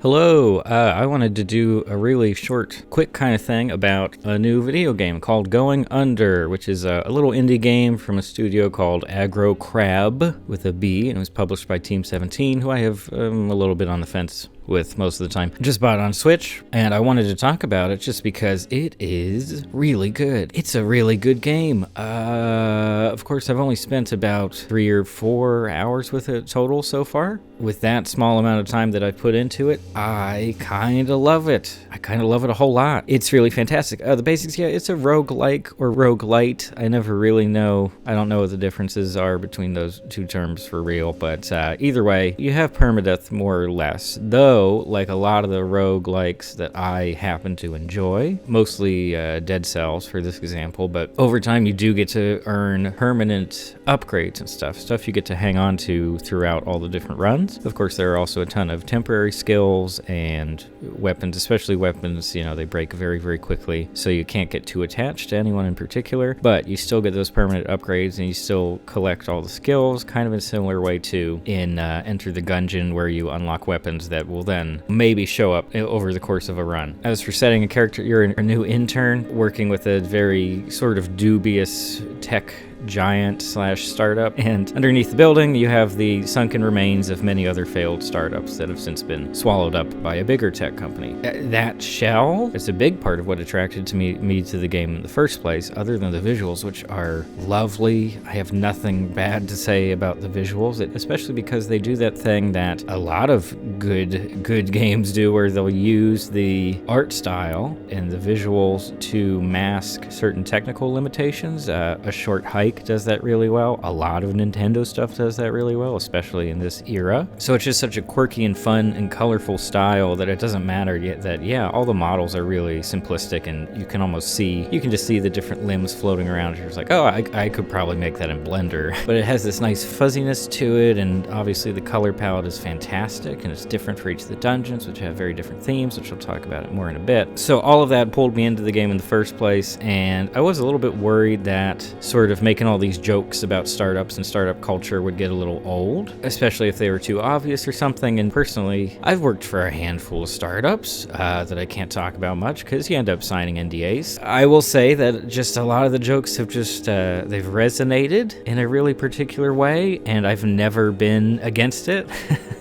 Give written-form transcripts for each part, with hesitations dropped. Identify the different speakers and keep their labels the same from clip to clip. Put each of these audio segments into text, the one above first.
Speaker 1: Hello, I wanted to do a really short, quick kind of thing about a new video game called Going Under, which is a little indie game from a studio called Aggro Crab with a B, and it was published by Team 17, who I have a little bit on the fence with most of the time. Just bought it on Switch, and I wanted to talk about it just because it is really good. It's a really good game. Of course, I've only spent about 3 or 4 hours with it total so far. With that small amount of time that I've put into it, I kind of love it. I kind of love it a whole lot. It's really fantastic. The basics, yeah, it's a roguelike or roguelite. I never really know. I don't know what the differences are between those two terms for real, but either way, you have permadeath more or less. Though, like a lot of the roguelikes that I happen to enjoy, mostly Dead Cells for this example, but over time you do get to earn permanent upgrades and stuff you get to hang on to throughout all the different runs. Of course, there are also a ton of temporary skills and weapons, especially weapons, they break very, very quickly, so you can't get too attached to anyone in particular, but you still get those permanent upgrades and you still collect all the skills, kind of in a similar way to in Enter the Gungeon, where you unlock weapons that will then maybe show up over the course of a run. As for setting a character, you're a new intern working with a very sort of dubious tech giant / startup, and underneath the building you have the sunken remains of many other failed startups that have since been swallowed up by a bigger tech company. That shell is a big part of what attracted me to the game in the first place, other than the visuals, which are lovely. I have nothing bad to say about the visuals, especially because they do that thing that a lot of good games do, where they'll use the art style and the visuals to mask certain technical limitations. A Short Hike does that really well. A lot of Nintendo stuff does that really well, especially in this era. So it's just such a quirky and fun and colorful style that it doesn't matter yet that, all the models are really simplistic, and you can just see the different limbs floating around. You're just like, oh, I could probably make that in Blender. But it has this nice fuzziness to it, and obviously the color palette is fantastic, and it's different for each of the dungeons, which have very different themes, which I'll talk about it more in a bit. So all of that pulled me into the game in the first place, and I was a little bit worried that sort of making all these jokes about startups and startup culture would get a little old, especially if they were too obvious or something. And personally, I've worked for a handful of startups that I can't talk about much because you end up signing NDAs. I will say that just a lot of the jokes have just, they've resonated in a really particular way, and I've never been against it.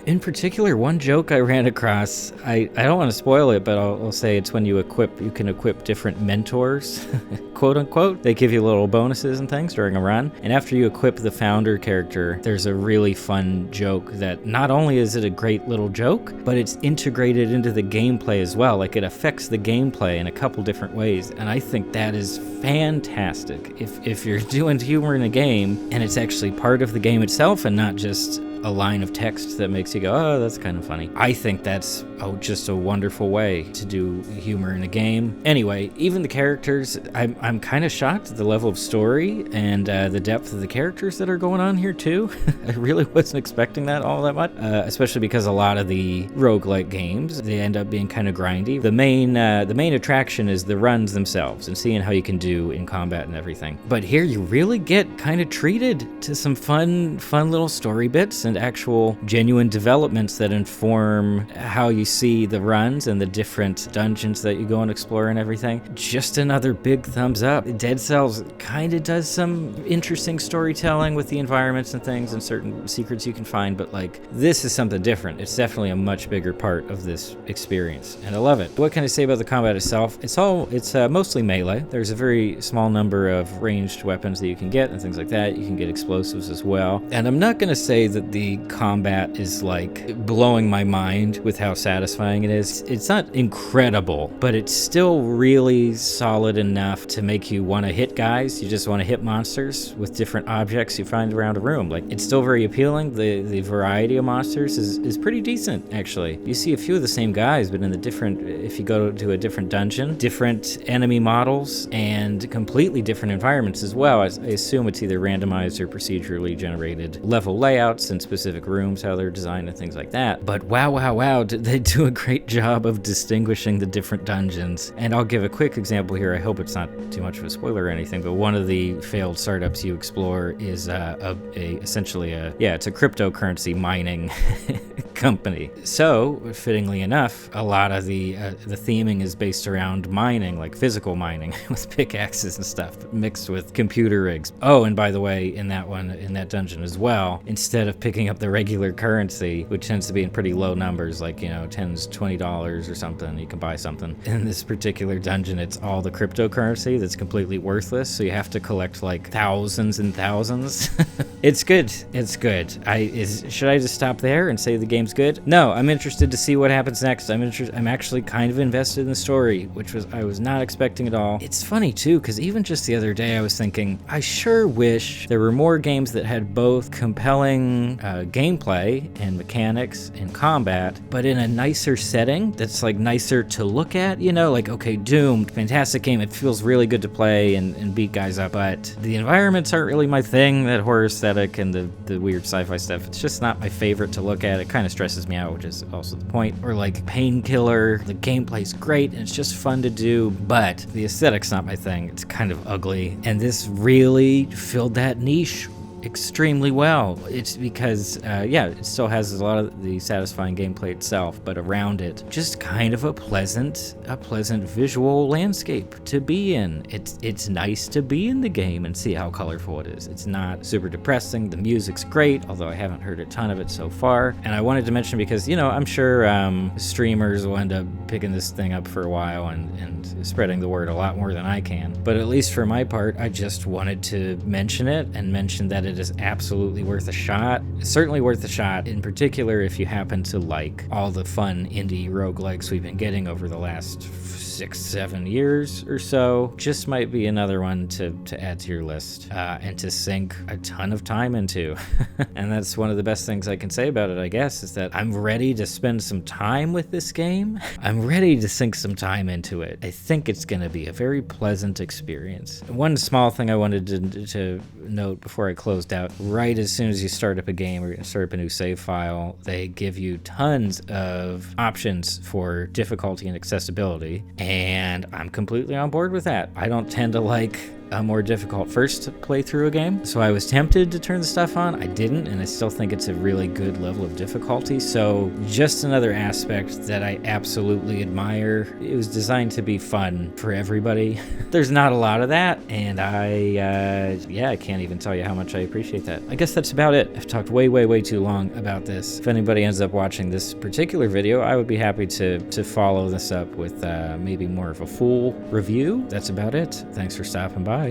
Speaker 1: In particular, one joke I ran across, I don't want to spoil it, but I'll say it's when you can equip different mentors, quote unquote. They give you little bonuses and things during a run, and after you equip the founder character, there's a really fun joke that not only is it a great little joke, but it's integrated into the gameplay as well. Like, it affects the gameplay in a couple different ways, and I think that is fantastic. If you're doing humor in a game and it's actually part of the game itself and not just a line of text that makes you go, oh, that's kind of funny. I think that's just a wonderful way to do humor in a game. Anyway, even the characters, I'm kind of shocked at the level of story and the depth of the characters that are going on here too. I really wasn't expecting that all that much, especially because a lot of the roguelike games, they end up being kind of grindy. The main attraction is the runs themselves and seeing how you can do in combat and everything. But here you really get kind of treated to some fun little story bits and actual genuine developments that inform how you see the runs and the different dungeons that you go and explore and everything. Just another big thumbs up. Dead Cells kind of does some interesting storytelling with the environments and things and certain secrets you can find, but this is something different. It's definitely a much bigger part of this experience, and I love it. What can I say about the combat itself? It's mostly melee. There's a very small number of ranged weapons that you can get and things like that. You can get explosives as well, and I'm not going to say that the combat is blowing my mind with how satisfying it is. It's not incredible, but it's still really solid enough to make you want to hit guys. You just want to hit monsters with different objects you find around a room. It's still very appealing. The variety of monsters is pretty decent, actually. You see a few of the same guys, but if you go to a different dungeon, different enemy models, and completely different environments as well. I assume it's either randomized or procedurally generated level layouts, since specific rooms, how they're designed and things like that. But wow, did they do a great job of distinguishing the different dungeons. And I'll give a quick example here. I hope it's not too much of a spoiler or anything, but one of the failed startups you explore is essentially it's a cryptocurrency mining company. So, fittingly enough, a lot of the theming is based around mining, like physical mining with pickaxes and stuff, mixed with computer rigs. Oh, and by the way, in that dungeon as well, instead of picking up the regular currency, which tends to be in pretty low numbers, like, $10s, $20 or something, you can buy something. In this particular dungeon, it's all the cryptocurrency that's completely worthless, so you have to collect like thousands and thousands. It's good. Should I just stop there and say the game's good? No, I'm interested to see what happens next. I'm actually kind of invested in the story, which I was not expecting at all. It's funny too, because even just the other day I was thinking, I sure wish there were more games that had both compelling gameplay and mechanics and combat, but in a nicer setting that's like nicer to look at, like, okay, Doom, fantastic game. It feels really good to play and beat guys up, but the environments aren't really my thing, that horror aesthetic and the weird sci-fi stuff. It's just not my favorite to look at. It kind of stresses me out, which is also the point. Or like Painkiller, the gameplay's great and it's just fun to do, but the aesthetic's not my thing. It's kind of ugly. And this really filled that niche extremely well. It's because, it still has a lot of the satisfying gameplay itself, but around it, just kind of a pleasant visual landscape to be in. It's nice to be in the game and see how colorful it is. It's not super depressing. The music's great, although I haven't heard a ton of it so far. And I wanted to mention because, I'm sure streamers will end up picking this thing up for a while and spreading the word a lot more than I can. But at least for my part, I just wanted to mention it and mention that it is absolutely worth a shot. It's certainly worth a shot, in particular if you happen to like all the fun indie roguelikes we've been getting over the last 6-7 years or so. Just might be another one to add to your list and to sink a ton of time into. And that's one of the best things I can say about it, I guess, is that I'm ready to spend some time with this game. I'm ready to sink some time into it. I think it's going to be a very pleasant experience. One small thing I wanted to note before I closed out, right as soon as you start up a game or start up a new save file, they give you tons of options for difficulty and accessibility, and I'm completely on board with that. I don't tend to like a more difficult first playthrough a game, so I was tempted to turn the stuff on. I didn't, and I still think it's a really good level of difficulty. So just another aspect that I absolutely admire. It was designed to be fun for everybody. There's not a lot of that, and I can't even tell you how much I appreciate that. I guess that's about it. I've talked way too long about this. If anybody ends up watching this particular video, I would be happy to follow this up with maybe more of a full review. That's about it. Thanks for stopping by.